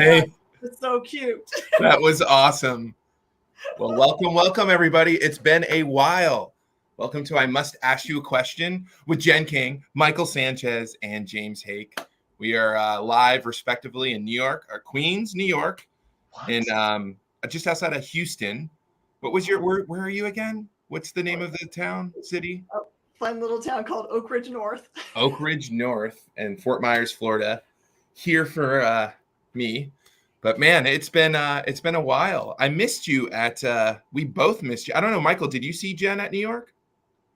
God, Hey, it's so cute. that was awesome. Well, welcome, everybody. It's been a while. Welcome to I Must Ask You a Question with Jen King, Michael Sanchez, and James Hake. We are live, respectively, in New York, or Queens, New York, and just outside of Houston. What was where are you again? What's the name of the town, city? A fun little town called Oak Ridge North. Oak Ridge North and Fort Myers, Florida. Here for me. But man, it's been a while. I missed you at we both missed you. I don't know, Michael, did you see Jen at New York?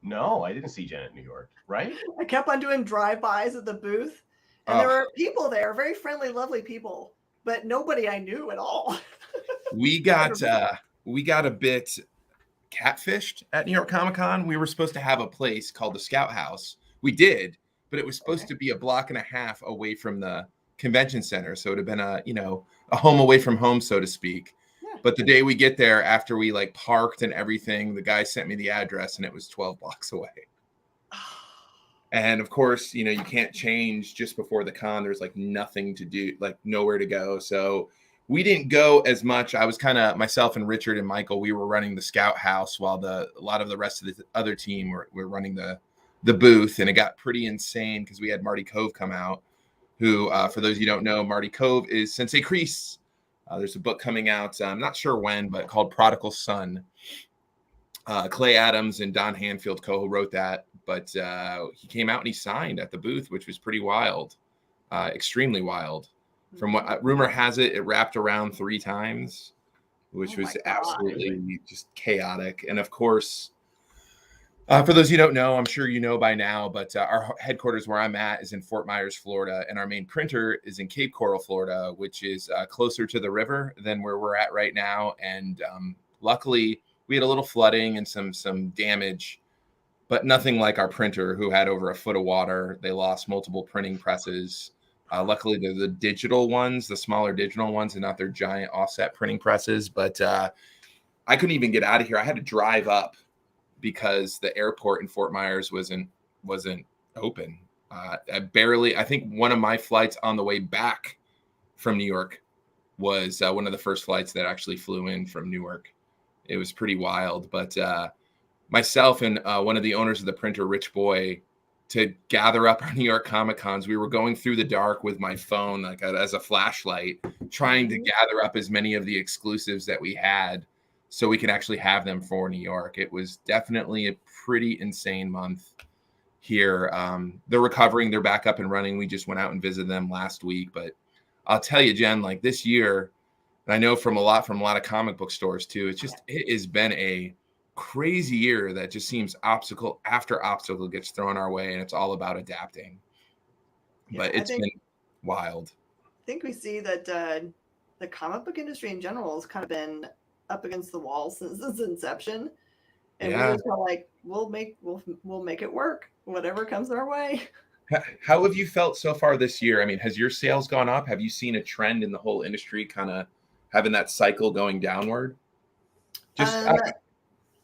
No, I didn't see Jen at New York, right? I kept on doing drive-bys at the booth, and there were people there, very friendly, lovely people, but nobody I knew at all. We got a bit catfished at New York Comic Con. We were supposed to have a place called the Scout House. We did, but it was supposed to be a block and a half away from the convention center. So it would have been a home away from home, so to speak. Yeah. But the day we get there, after we like parked and everything, the guy sent me the address and it was 12 blocks away. And of course, you can't change just before the con. There's like nothing to do, like nowhere to go. So we didn't go as much. I was kind of myself and Richard and Michael, we were running the Scout House while a lot of the rest of the other team were running the booth. And it got pretty insane because we had Marty Cove come out, who, for those you don't know, Marty Cove is Sensei Kreese. There's a book coming out, I'm not sure when, but called Prodigal Son. Clay Adams and Don Hanfield co-wrote that, but he came out and he signed at the booth, which was pretty wild, extremely wild. From what rumor has it, it wrapped around 3 times, which was absolutely just chaotic. And of course, for those you don't know, I'm sure you know by now, but our headquarters where I'm at is in Fort Myers, Florida, and our main printer is in Cape Coral, Florida, which is closer to the river than where we're at right now. And luckily, we had a little flooding and some damage, but nothing like our printer, who had over a foot of water. They lost multiple printing presses. Luckily, they're the digital ones, the smaller digital ones, and not their giant offset printing presses. But I couldn't even get out of here. I had to drive up because the airport in Fort Myers wasn't open. I think one of my flights on the way back from New York was one of the first flights that actually flew in from Newark. It was pretty wild. But myself and one of the owners of the printer, Rich Boy, to gather up our New York Comic Cons, we were going through the dark with my phone, like as a flashlight, trying to gather up as many of the exclusives that we had so we could actually have them for New York. It was definitely a pretty insane month here. They're recovering. They're back up and running. We just went out and visited them last week. But I'll tell you, Jen, like this year, and I know from a lot of comic book stores too, it has been a crazy year that just seems obstacle after obstacle gets thrown our way, and it's all about adapting. Yeah, but it's been wild. I think we see that the comic book industry in general has kind of been up against the wall since its inception, and we're just kind of like, we'll make it work, whatever comes our way. How have you felt so far this year? I mean, has your sales gone up? Have you seen a trend in the whole industry kind of having that cycle going downward?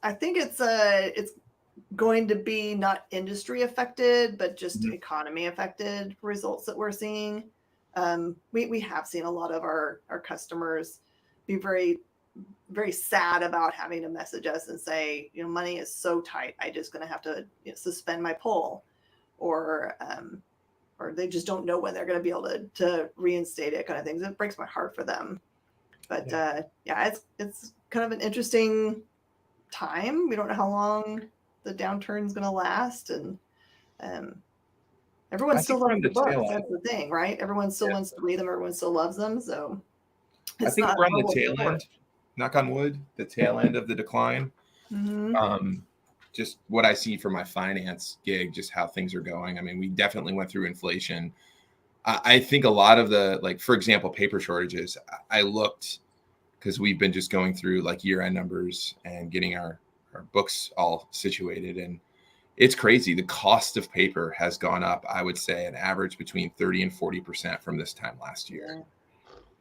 I think it's going to be not industry affected, but just economy affected results that we're seeing. We have seen a lot of our customers be very, very sad about having to message us and say, money is so tight, I just going to have to suspend my pull, or they just don't know when they're going to be able to reinstate it, kind of things. It breaks my heart for them. But it's kind of an interesting time. We don't know how long the downturn is going to last, and everyone's still loving the books. That's the thing, right? Everyone still wants to read them. Everyone still loves them. So I think we're on the tail end. Knock on wood, the tail end of the decline. Mm-hmm. Just what I see from my finance gig, just how things are going. I mean, we definitely went through inflation. I think a lot of the, like, for example, paper shortages, I looked, because we've been just going through like year-end numbers and getting our books all situated. And it's crazy. The cost of paper has gone up, I would say, an average between 30 and 40% from this time last year.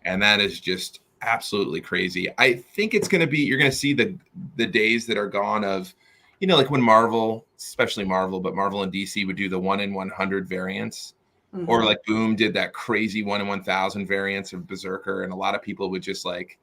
And that is just absolutely crazy. I think it's going to be, you're going to see the days that are gone of, like when Marvel, especially Marvel, but Marvel and DC would do the 1 in 100 variants. Or like Boom did that crazy 1 in 1,000 variants of Berserker, and a lot of people would just like,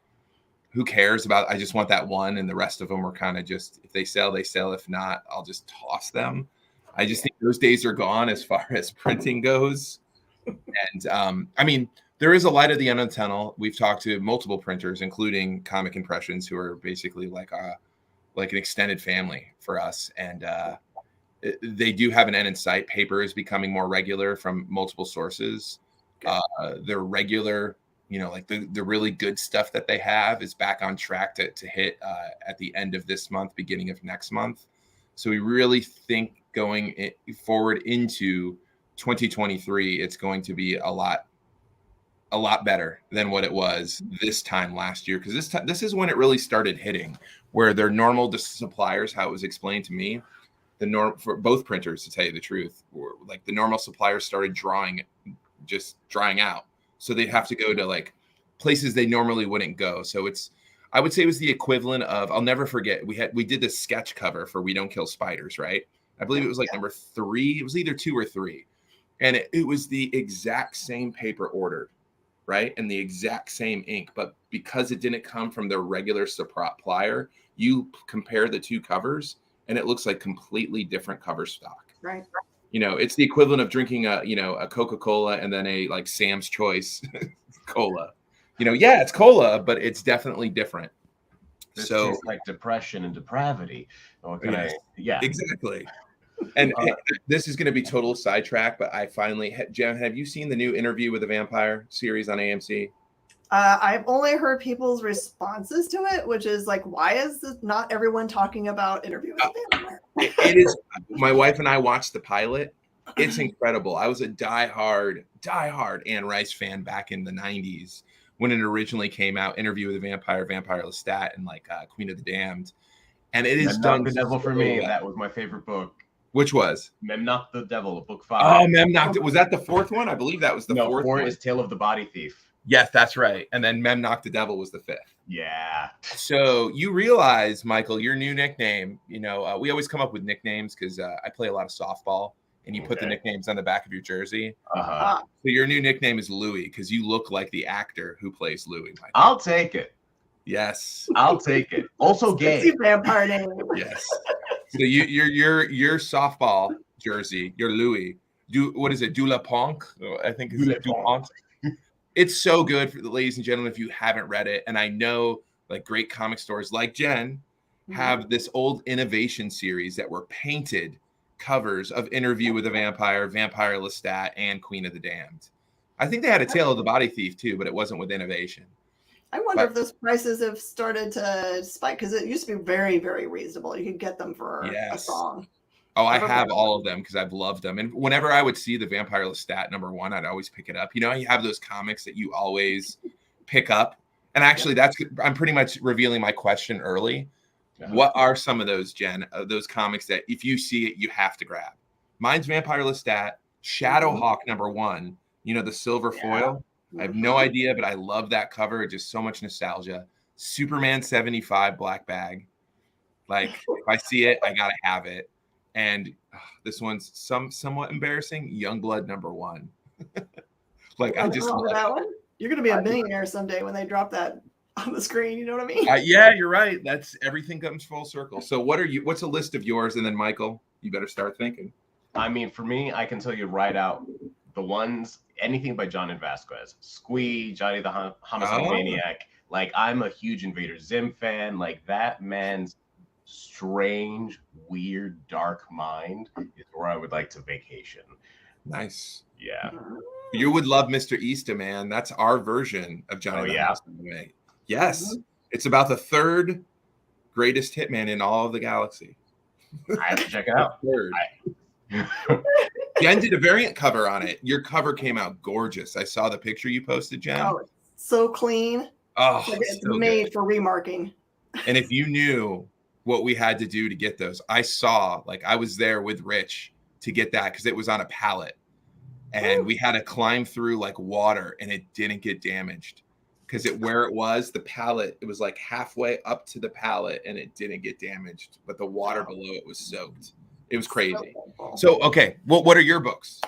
who cares about? I just want that one, and the rest of them were kind of just, if they sell, they sell. If not, I'll just toss them. I just think those days are gone as far as printing goes. And I mean, there is a light at the end of the tunnel. We've talked to multiple printers, including Comic Impressions, who are basically like an extended family for us, and they do have an end in sight. Paper is becoming more regular from multiple sources. Their regular, like the really good stuff that they have is back on track to hit at the end of this month, beginning of next month. So we really think going forward into 2023, it's going to be a lot better than what it was this time last year. Because this is when it really started hitting, where their normal suppliers, how it was explained to me, the norm for both printers, to tell you the truth, like the normal suppliers started drying out, so they'd have to go to like places they normally wouldn't go. So I would say it was the equivalent of, I'll never forget, we did this sketch cover for We Don't Kill Spiders, right? I believe it was like number 3. It was either 2 or 3, and it was the exact same paper ordered, right, and the exact same ink, but because it didn't come from their regular supplier, you compare the 2 covers and it looks like completely different cover stock. Right. It's the equivalent of drinking a Coca-Cola and then a like Sam's Choice cola. Yeah, it's cola, but it's definitely different. This so tastes like depression and depravity. What can Yeah, exactly. And this is going to be total sidetrack, but Jen, have you seen the new Interview with the Vampire series on AMC? I've only heard people's responses to it, which is like, why is not everyone talking about Interview with the Vampire? It is. My wife and I watched the pilot. It's incredible. I was a diehard Anne Rice fan back in the 90s when it originally came out. Interview with the Vampire, Vampire Lestat, and like Queen of the Damned. And it is done. The Devil for me. That was my favorite book. Which was? Memnoch the Devil, book 5. Oh, Memnoch. Was that the 4th one? I believe that was the 4th one. 4 is Tale of the Body Thief. Yes, that's right. And then Memnoch the Devil was the 5th. Yeah. So you realize, Michael, your new nickname, we always come up with nicknames because I play a lot of softball, and you put the nicknames on the back of your jersey. So your new nickname is Louis because you look like the actor who plays Louis, Michael. I'll take it. Yes. I'll take it. Also gay. Vampire name. Yes. So your softball jersey, your Louis, what is it? Du La Ponk? I think it's Du Ponk. It's so good, for the ladies and gentlemen, if you haven't read it. And I know like great comic stores like Jen have this old innovation series that were painted covers of Interview with a Vampire, Vampire Lestat, and Queen of the Damned. I think they had a Tale of the Body Thief too, but it wasn't with innovation. I wonder if those prices have started to spike, because it used to be very, very reasonable. You could get them for a song. Oh, I have all of them because I've loved them. And whenever I would see the Vampire Lestat #1, I'd always pick it up. You have those comics that you always pick up. And actually, I'm pretty much revealing my question early. What are some of those, Jen, those comics that if you see it, you have to grab? Mine's Vampire Lestat, Shadowhawk #1, the silver foil. I have no idea, but I love that cover. Just so much nostalgia. Superman 75 black bag. Like, if I see it, I got to have it. And this one's somewhat embarrassing. Youngblood #1. Like, I just love that one. You're gonna be a millionaire someday when they drop that on the screen. You know what I mean? Yeah, you're right. That's everything comes full circle. So, what's a list of yours? And then, Michael, you better start thinking. I mean, for me, I can tell you right out the ones. Anything by John and Vasquez, Squee, Johnny the Homicide Maniac. Like, I'm a huge Invader Zim fan. Like, that man's strange, weird, dark mind is where I would like to vacation. Nice. Yeah. You would love Mr. Easter, man. That's our version of Johnny the Homicide Maniac. Yes. It's about the 3rd greatest hitman in all of the galaxy. I have to check it out. Jen did a variant cover on it. Your cover came out gorgeous. I saw the picture you posted, Jen. Oh, it's so clean. Oh, it's so made good for remarking. And if you knew what we had to do to get those, I was there with Rich to get that because it was on a pallet, and we had to climb through like water, and it didn't get damaged because where it was, the pallet, it was like halfway up to the pallet, and it didn't get damaged, but the water below it was soaked. It was crazy. So okay, what are your books?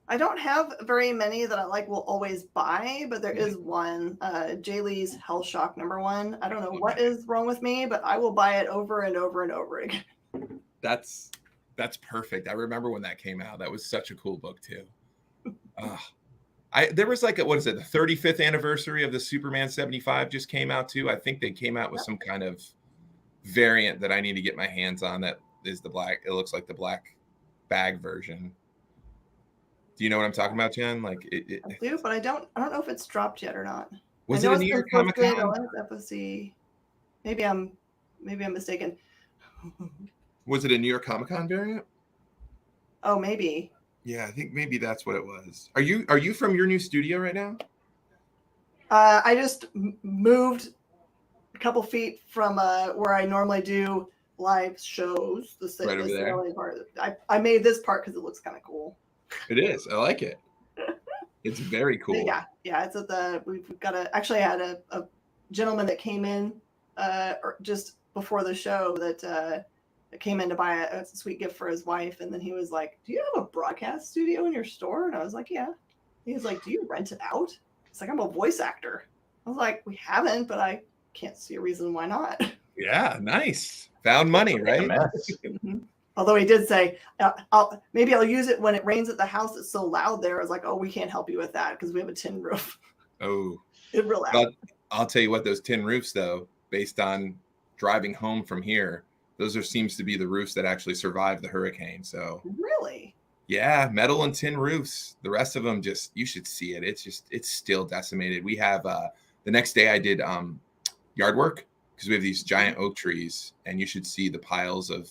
I don't have very many that I like will always buy, but there is one, Jay Lee's Hell Shock #1. I don't know what is wrong with me, but I will buy it over and over and over again. That's perfect. I remember when that came out. That was such a cool book too. There was like what is it? The 35th anniversary of the Superman 75 just came out too. I think they came out with some kind of variant that I need to get my hands on. That is the black. It looks like the black bag version. Do you know what I'm talking about, Jen? Like I do, but I don't know if it's dropped yet or not. Was it a New York Comic Con? FOC. Maybe I'm mistaken. Was it a New York Comic Con variant? Oh, maybe. Yeah, I think maybe that's what it was. Are you from your new studio right now? I just moved a couple feet from where I normally do live shows. Right over there. Part. I made this part because it looks kind of cool. It is. I like it. It's very cool. Yeah. It's at we've got actually I had a gentleman that came in just before the show that came in to buy a sweet gift for his wife, and then he was like, "Do you have a broadcast studio in your store?" And I was like, "Yeah." He was like, "Do you rent it out?" It's like, "I'm a voice actor." I was like, "We haven't, but I can't see a reason why not." Yeah, nice. Found money, right? Although he did say, maybe I'll use it when it rains at the house. It's so loud there. I was like, "Oh, we can't help you with that because we have a tin roof." Oh, it's real loud. I'll tell you what, those tin roofs, though, based on driving home from here, those seems to be the roofs that actually survived the hurricane. So really, yeah, metal and tin roofs. The rest of them, just you should see it. It's still decimated. We have the next day I did yard work because we have these giant oak trees, and you should see the piles of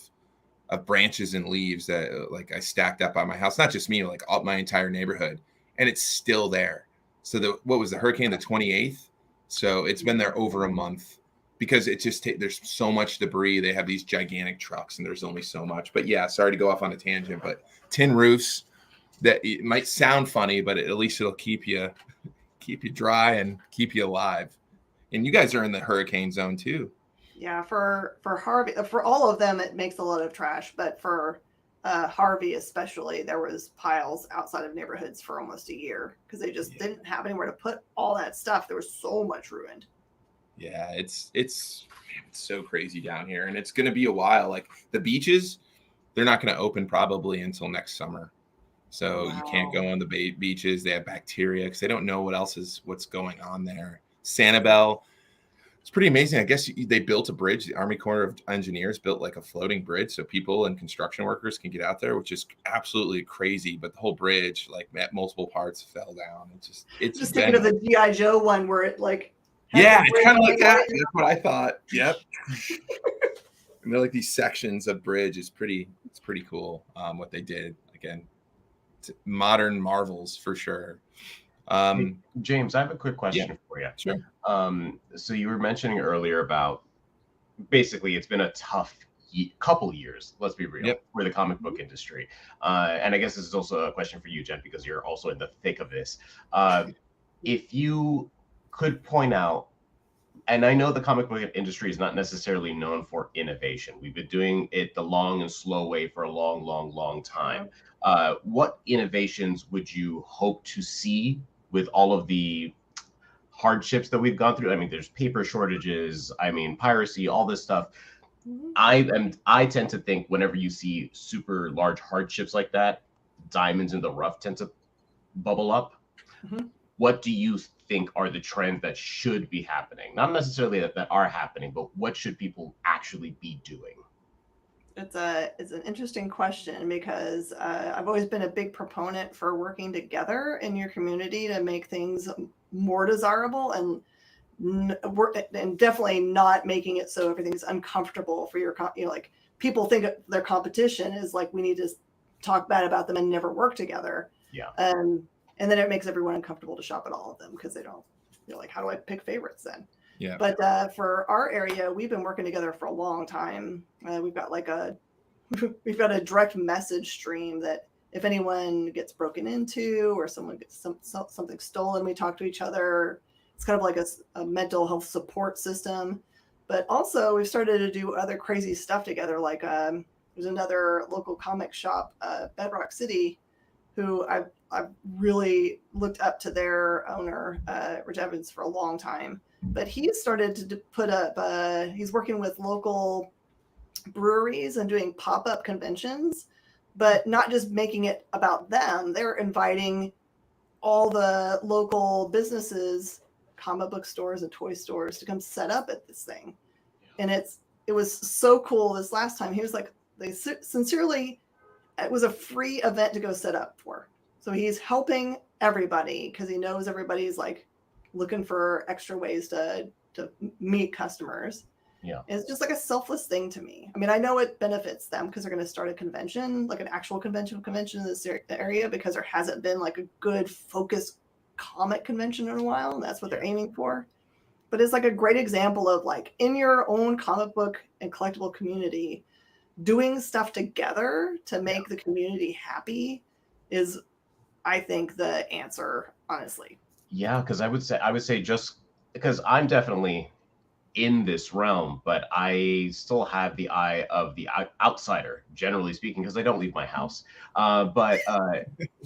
branches and leaves that like I stacked up on my house. Not just me, like all my entire neighborhood, and it's still there. So what was the hurricane, the 28th? So it's been there over a month because it just there's so much debris. They have these gigantic trucks, and there's only so much. But yeah, sorry to go off on a tangent, but tin roofs, that it might sound funny, but at least it'll keep you dry and keep you alive. And you guys are in the hurricane zone too. Yeah, for Harvey, for all of them, it makes a lot of trash. But for Harvey especially, there was piles outside of neighborhoods for almost a year because they just didn't have anywhere to put all that stuff. There was so much ruined. Yeah, it's so crazy down here, and it's going to be a while. Like the beaches, they're not going to open probably until next summer. So you can't go on the beaches. They have bacteria because they don't know what's going on there. Sanibel, it's pretty amazing. I guess they built a bridge. The Army Corps of Engineers built like a floating bridge so people and construction workers can get out there, which is absolutely crazy. But the whole bridge, like at multiple parts, fell down. It's just thinking of the G.I. Joe one where it like it's kind of like that. That's what I thought. Yep. And they're like these sections of bridge. It's pretty cool. What they did, again, modern marvels for sure. Hey, James, I have a quick question for you. Sure. So you were mentioning earlier about basically it's been a tough couple years, let's be real, for the comic book industry. And I guess this is also a question for you, Jen, because you're also in the thick of this. If you could point out, and I know the comic book industry is not necessarily known for innovation. We've been doing it the long and slow way for a long time. What innovations would you hope to see with all of the hardships that we've gone through? I mean, there's paper shortages, I mean, piracy, all this stuff. I tend to think whenever you see super large hardships like that, diamonds in the rough tend to bubble up. What do you think are the trends that should be happening? Not necessarily that are happening, but what should people actually be doing? It's an interesting question because I've always been a big proponent for working together in your community to make things more desirable and definitely not making it so everything's uncomfortable for your like people think their competition is like we need to talk bad about them and never work together. And then it makes everyone uncomfortable to shop at all of them because they don't, like, how do I pick favorites then? Yeah. But for our area, we've been working together for a long time. We've got we've got a direct message stream that if anyone gets broken into or someone gets something stolen, we talk to each other. It's kind of like a mental health support system. But also we've started to do other crazy stuff together. Like there's another local comic shop, Bedrock City, who I've really looked up to their owner, Rich Evans, for a long time. But he started to put up. He's working with local breweries and doing pop-up conventions, but not just making it about them. They're inviting all the local businesses, comic book stores and toy stores, to come set up at this thing. And it was so cool. This last time he was like, they sincerely, it was a free event to go set up for. So he's helping everybody because he knows everybody's like looking for extra ways to meet customers. Yeah. It's just like a selfless thing to me. I mean, I know it benefits them because they're going to start a convention, like an actual convention in this area, because there hasn't been like a good focused comic convention in a while. And that's what they're aiming for. But it's like a great example of like in your own comic book and collectible community, doing stuff together to make the community happy is, I think, the answer, honestly. Yeah, because I would say just because I'm definitely in this realm, but I still have the eye of the outsider, generally speaking, because I don't leave my house. But the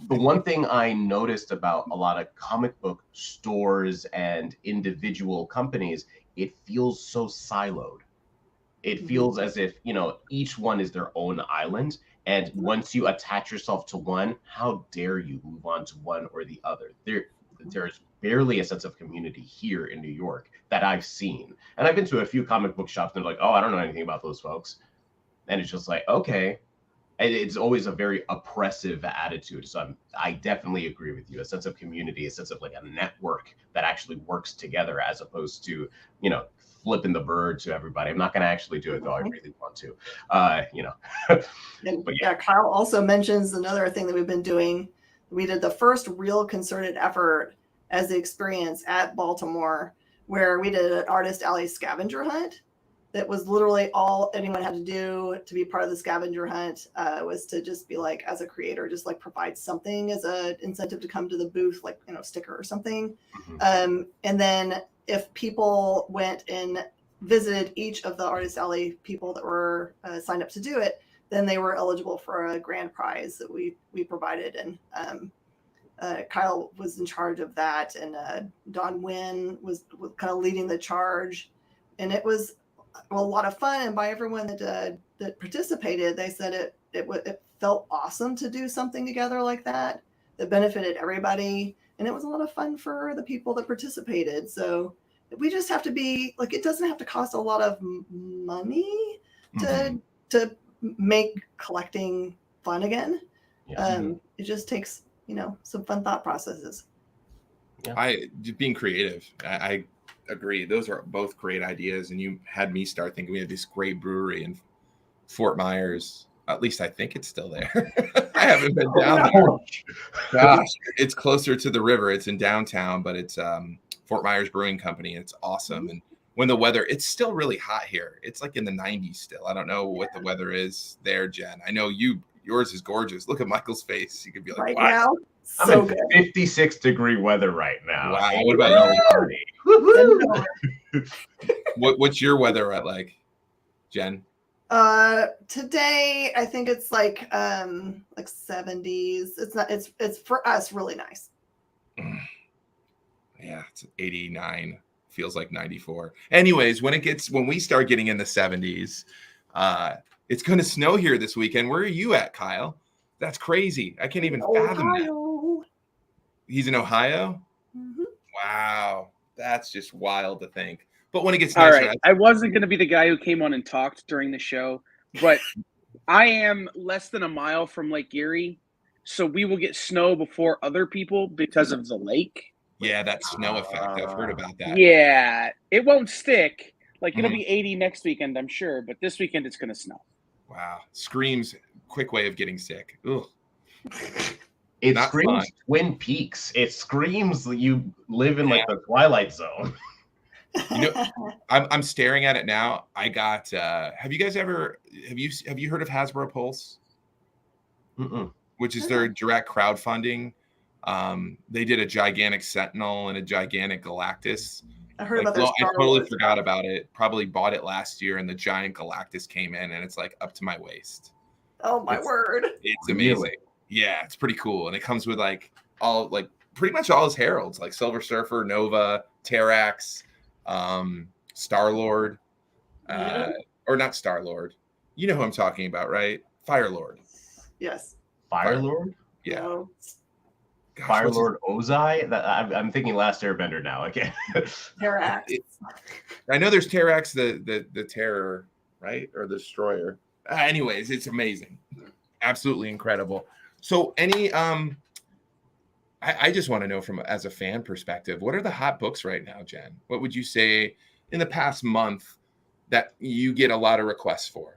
one thing I noticed about a lot of comic book stores and individual companies, it feels so siloed. It feels as if, each one is their own island. And once you attach yourself to one, how dare you move on to one or the other? There's barely a sense of community here in New York that I've seen. And I've been to a few comic book shops and they're like, oh, I don't know anything about those folks. And it's just like, okay. And it's always a very oppressive attitude. So I definitely agree with you. A sense of community, a sense of like a network that actually works together as opposed to, flipping the bird to everybody. I'm not going to actually do it, though I really want to, And But yeah, Kyle also mentions another thing that we've been doing. We did the first real concerted effort as the experience at Baltimore, where we did an artist alley scavenger hunt. That was literally all anyone had to do to be part of the scavenger hunt, was to just be like, as a creator, just like provide something as an incentive to come to the booth, like, sticker or something. And then if people went and visited each of the artist alley people that were signed up to do it, then they were eligible for a grand prize that we provided. And Kyle was in charge of that, and Don Wynn was kind of leading the charge. And it was a lot of fun. And by everyone that participated, they said it felt awesome to do something together like that benefited everybody. And it was a lot of fun for the people that participated. So we just have to be like, it doesn't have to cost a lot of money to make collecting fun again. It just takes, some fun thought processes. Being creative. I agree. Those are both great ideas. And you had me start thinking we had this great brewery in Fort Myers. At least I think it's still there. I haven't been down there. Gosh, it's closer to the river. It's in downtown, but it's Fort Myers Brewing Company. And it's awesome. And when the weather, it's still really hot here. It's like in the 90s still. I don't know what the weather is there, Jen. I know yours is gorgeous. Look at Michael's face. You could be like, right what? now, I'm in 56-degree weather right now. Wow. What about you? What's your weather at like, Jen? Today I think it's like 70s. It's for us really nice. Yeah, it's 89. Feels like 94. Anyways, when we start getting in the 70s, it's going to snow here this weekend. Where are you at, Kyle? That's crazy. I can't even fathom that. He's in Ohio? Mm-hmm. Wow. That's just wild to think. But when it gets nicer, all right, I wasn't going to be the guy who came on and talked during the show, but I am less than a mile from Lake Erie, so we will get snow before other people because of the lake. Yeah, that snow effect. I've heard about that. Yeah, it won't stick. Like, it'll be 80 next weekend, I'm sure, but this weekend it's going to snow. Wow. Screams quick way of getting sick. Ugh. It Not screams fun. Twin Peaks. It screams you live in like the Twilight Zone. I'm staring at it now. I got have you heard of Hasbro Pulse? Which is their direct crowdfunding. They did a gigantic Sentinel and a gigantic Galactus. I heard about their I Star totally Wars forgot stuff. about it. Probably bought it last year, and the giant Galactus came in, and it's like up to my waist. Oh my word! It's amazing. Really? Yeah, it's pretty cool. And it comes with like pretty much all his heralds, like Silver Surfer, Nova, Terrax, Star-Lord, or not Star-Lord. You know who I'm talking about, right? Fire Lord. Yes. Fire Lord? Yeah. No. Gosh, Fire Lord Ozai? I'm thinking Last Airbender now. Okay. Terrax. I know there's Terrax, the Terror, right? Or the Destroyer. Anyways, it's amazing. Absolutely incredible. So any I just want to know from as a fan perspective, what are the hot books right now, Jen? What would you say in the past month that you get a lot of requests for?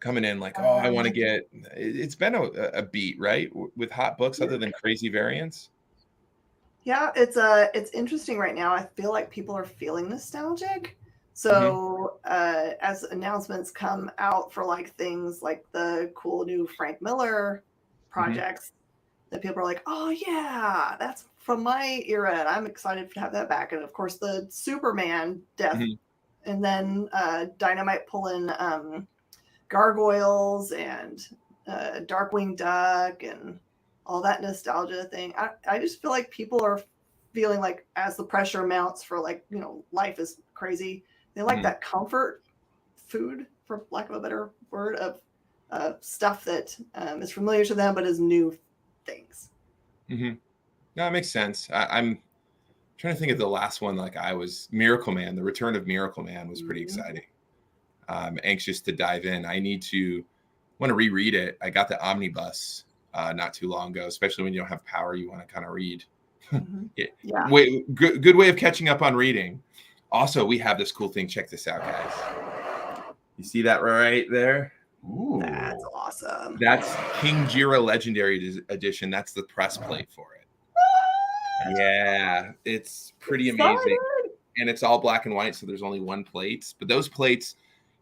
Coming in like, oh, I want to get. It's been a beat, right, with hot books other than crazy variants. Yeah, it's interesting right now. I feel like people are feeling nostalgic. So as announcements come out for like things like the cool new Frank Miller projects, that people are like, oh yeah, that's from my era, and I'm excited to have that back. And of course, the Superman death, and then Dynamite pulling Gargoyles and Darkwing Duck and all that nostalgia thing. I just feel like people are feeling like as the pressure mounts for like, life is crazy. They like that comfort food, for lack of a better word, of stuff that is familiar to them, but is new things. No, that makes sense. I'm trying to think of the last one. Like Miracle Man, the return of Miracle Man was pretty exciting. I'm anxious to dive in. I want to reread it. I got the omnibus not too long ago, especially when you don't have power, you want to kind of read. Yeah. Good way of catching up on reading. Also, we have this cool thing. Check this out, guys. You see that right there? Ooh. That's awesome. That's King Jira Legendary Edition. That's the press plate for it. Yeah, it's pretty amazing. And it's all black and white, so there's only one plate. But those plates,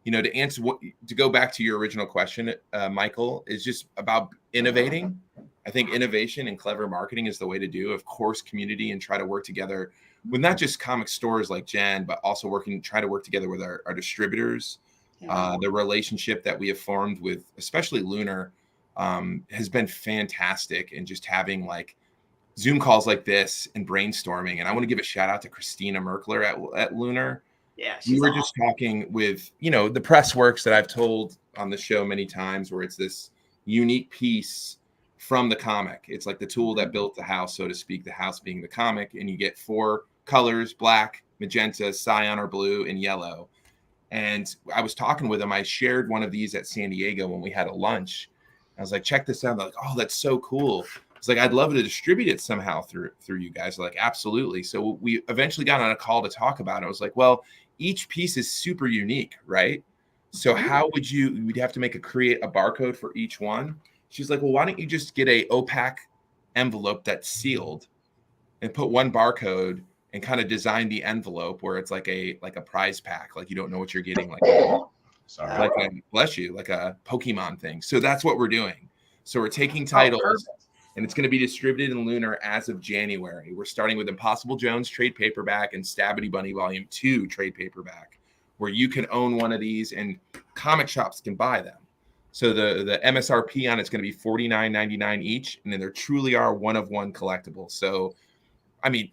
to go back to your original question, Michael, is just about innovating. I think innovation and clever marketing is the way to do. Of course, community, and try to work together with not just comic stores like Jen, but also try to work together with our distributors. The relationship that we have formed with, especially Lunar, has been fantastic. And just having like Zoom calls like this and brainstorming. And I want to give a shout out to Christina Merkler at Lunar. Yeah, we were just talking with, the press works that I've told on the show many times, where it's this unique piece from the comic. It's like the tool that built the house, so to speak, the house being the comic. And you get 4 colors: black, magenta, cyan or blue, and yellow. And I was talking with them. I shared one of these at San Diego when we had a lunch. I was like, check this out. They're like, oh, that's so cool. It's like, I'd love to distribute it somehow through you guys. They're like, absolutely. So we eventually got on a call to talk about it. I was like, well, each piece is super unique, right? So how would we'd have to create a barcode for each one. She's like, well, why don't you just get a opaque envelope that's sealed and put one barcode and kind of design the envelope where it's like a prize pack, like you don't know what you're getting, like bless you, like a Pokemon thing. So that's what we're doing. So we're taking titles, and it's going to be distributed in Lunar as of January. We're starting with Impossible Jones trade paperback and Stabbity Bunny Volume 2 trade paperback, where you can own one of these and comic shops can buy them. So the MSRP on it's going to be $49.99 each, and then there truly are one-of-one collectibles. So, I mean,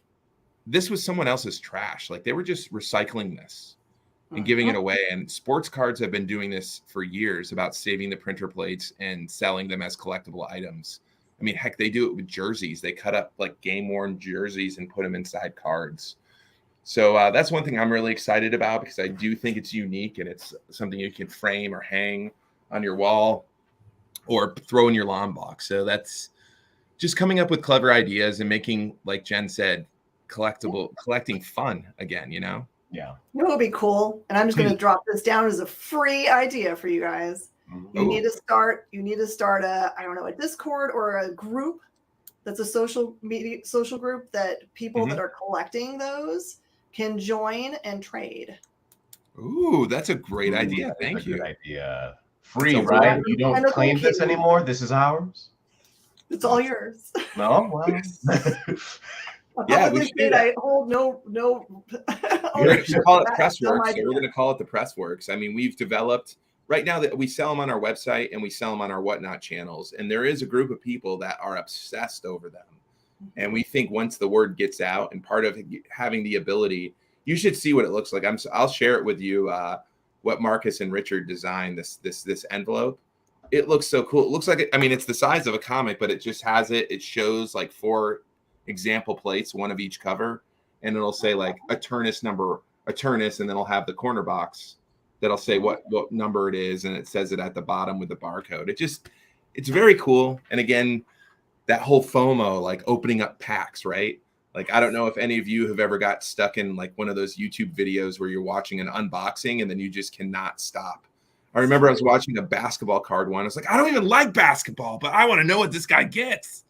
this was someone else's trash. Like, they were just recycling this and giving it away. And sports cards have been doing this for years, about saving the printer plates and selling them as collectible items. I mean, heck, they do it with jerseys. They cut up like game-worn jerseys and put them inside cards. So that's one thing I'm really excited about, because I do think it's unique and it's something you can frame or hang on your wall or throw in your lawn box. So that's just coming up with clever ideas and making, like Jen said, collecting fun again, Yeah. You know what would be cool? And I'm just going to drop this down as a free idea for you guys. You need to start a Discord or a group that's a social group that people that are collecting those can join and trade. Ooh, that's a great idea. Thank you. Good idea. Free, right? You don't claim this anymore. This is ours. It's all yours. No, well. Yeah, we should do that. I hold no. We should call it Pressworks. So we're going to call it the Pressworks. I mean, we've developed right now that we sell them on our website and we sell them on our Whatnot channels. And there is a group of people that are obsessed over them. And we think once the word gets out, and part of having the ability, you should see what it looks like. I'll share it with you. What Marcus and Richard designed, this envelope. It looks so cool. It looks like I mean, it's the size of a comic, but it just has it. It shows like 4 example plates, one of each cover, and it'll say like a Turnus, and then it'll have the corner box that'll say what number it is, and it says it at the bottom with the barcode. It's very cool. And again, that whole FOMO, like opening up packs, right? Like, I don't know if any of you have ever got stuck in like one of those YouTube videos where you're watching an unboxing and then you just cannot stop. I remember I was watching a basketball card one. I was like, I don't even like basketball, but I want to know what this guy gets.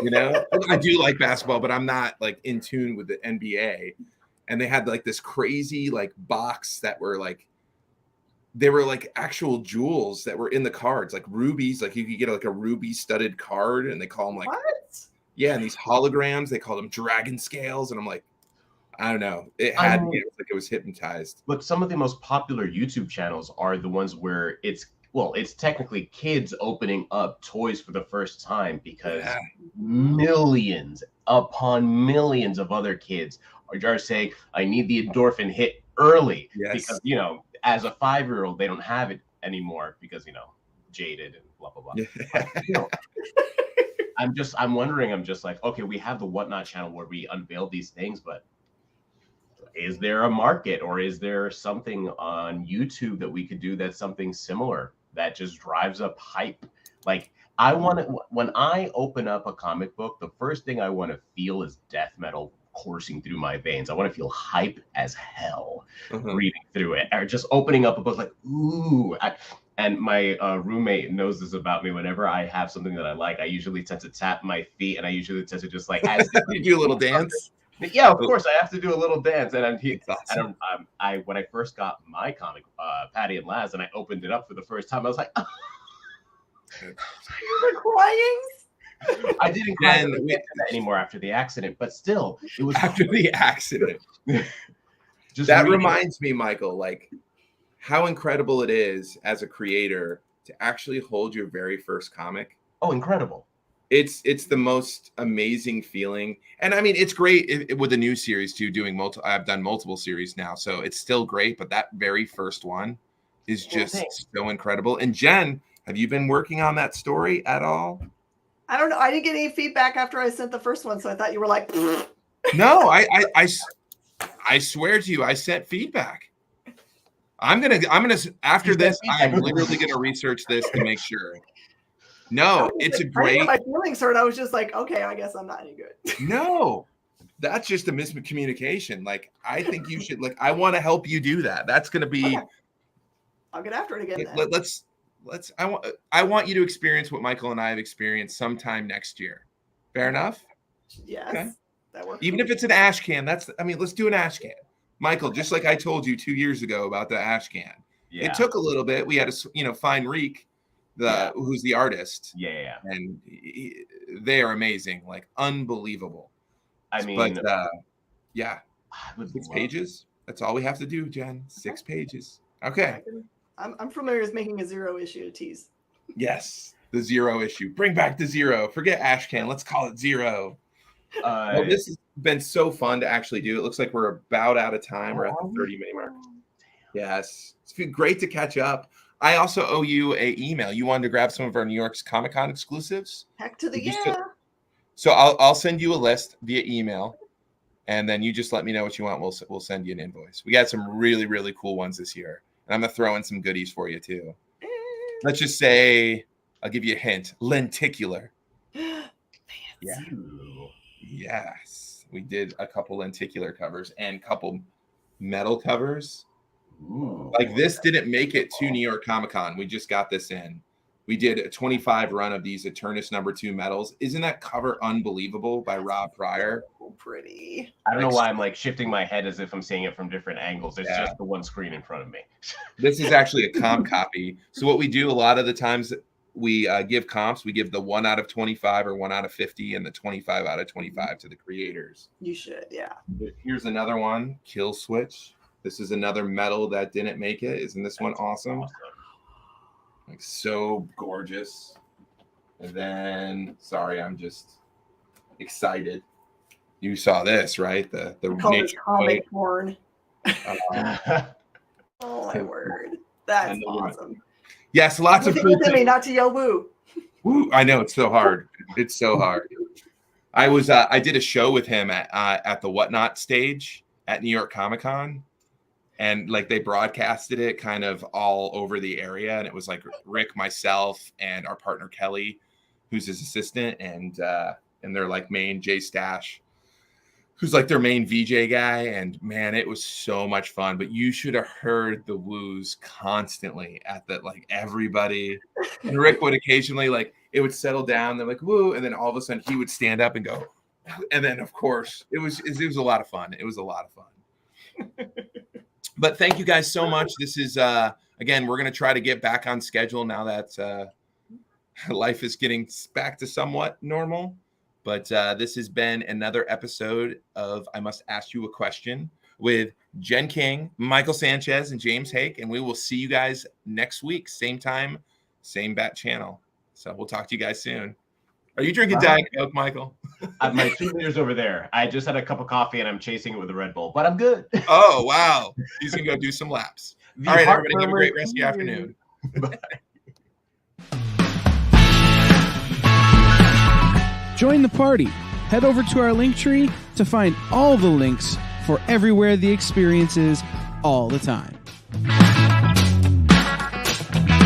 You know, I do like basketball, but I'm not like in tune with the NBA. And they had like this crazy like box that were like, they were like actual jewels that were in the cards, like rubies. Like you could get like a ruby studded card, and they call them like, What? yeah, and these holograms, they call them dragon scales. And I'm like, I don't know. It was like it was hypnotized. But some of the most popular YouTube channels are the ones where it's technically kids opening up toys for the first time, because millions upon millions of other kids are saying, I need the endorphin hit early. Because, you know, as a 5-year-old, they don't have it anymore because, you know, jaded and blah, blah, blah. But, you know, I'm wondering, I'm just like, okay, we have the Whatnot channel where we unveil these things, but is there a market, or is there something on YouTube that we could do that's something similar that just drives up hype? Like, I want to, when I open up a comic book, the first thing I want to feel is death metal coursing through my veins. I want to feel hype as hell reading through it, or just opening up a book like, ooh. And my roommate knows this about me. Whenever I have something that I like, I usually tend to tap my feet, and I usually tend to just like, as you do a little dance. Yeah, of course, I have to do a little dance. And awesome. When I first got my comic, Patty and Laz, and I opened it up for the first time, I was like, oh. You were crying? I didn't cry anymore after the accident, but still, it was after the accident. Just that reminds me, Michael, like how incredible it is as a creator to actually hold your very first comic. Oh, incredible. It's the most amazing feeling. And I mean, it's great with the new series too, doing I've done multiple series now, so it's still great, but that very first one is just so incredible. And Jen, have you been working on that story at all? I don't know. I didn't get any feedback after I sent the first one, so I thought you were like, no, I swear to you, I sent feedback. I'm gonna after this, I'm literally gonna research this to make sure. No, it's a great. My feelings hurt. I was just like, okay, I guess I'm not any good. No, that's just a miscommunication. Like, I think you should. Like, I want to help you do that. That's gonna be. Okay. I'll get after it again. Then. Let's. I want you to experience what Michael and I have experienced sometime next year. Fair enough. Yes, okay. That works. Even if it's an ash can, let's do an ash can. Michael, just like I told you 2 years ago about the ash can. Yeah. It took a little bit. We had to, find Reek, who's the artist. Yeah. And they are amazing, like unbelievable. I mean, but 6 pages. That's all we have to do, Jen. 6 pages. Okay. I'm familiar with making a 0 issue tease. Yes, the 0 issue. Bring back the 0. Forget ash can. Let's call it 0. Well, this has been so fun to actually do. It looks like we're about out of time. We're at the 30-minute mark. Yes, it's been great to catch up. I also owe you an email. You wanted to grab some of our New York's Comic-Con exclusives? Heck to the yeah. So I'll send you a list via email, and then you just let me know what you want. We'll send you an invoice. We got some really, really cool ones this year, and I'm gonna throw in some goodies for you too. Let's just say, I'll give you a hint: lenticular. Yeah. Yes, we did a couple lenticular covers and a couple metal covers. Ooh. Like this didn't make it to New York Comic-Con. We just got this in. We did a 25 run of these Eternus #2 medals. Isn't that cover unbelievable by Rob Pryor? Pretty. I don't know why I'm like shifting my head as if I'm seeing it from different angles. It's just the one screen in front of me. This is actually a comp copy. So what we do a lot of the times, we give comps. We give the 1 out of 25 or 1 out of 50 and the 25 out of 25 to the creators. You should, yeah. Here's another one, Kill Switch. This is another medal that didn't make it. Isn't this one awesome? like so gorgeous. And then, sorry, I'm just excited. You saw this, right? The We call this nature comic porn. play. Oh my word. That's I know. awesome. Yes, lots of Look cool at me, things. not to yell woo. Woo, I know, it's so hard. It's so hard. I did a show with him at the Whatnot stage at New York Comic Con, and like they broadcasted it kind of all over the area, and it was like Rick, myself, and our partner Kelly, who's his assistant, and their like main Jay Stash, who's like their main VJ guy. And man, it was so much fun. But you should have heard the woos constantly at that, like everybody. And Rick would occasionally, like, it would settle down. They're like, woo. And then all of a sudden he would stand up and go. And then, of course, it was a lot of fun. It was a lot of fun. But thank you guys so much. This is, again, we're going to try to get back on schedule now that life is getting back to somewhat normal. But this has been another episode of I Must Ask You a Question with Jen King, Michael Sanchez, and James Hake. And we will see you guys next week. Same time, same bat channel. So we'll talk to you guys soon. Are you drinking Diet Coke, Michael? My 2 liters over there. I just had a cup of coffee and I'm chasing it with a Red Bull, but I'm good. Oh, wow. He's going to go do some laps. All right, everybody, have a great rest of your afternoon. Join the party. Head over to our link tree to find all the links for everywhere the experience is all the time.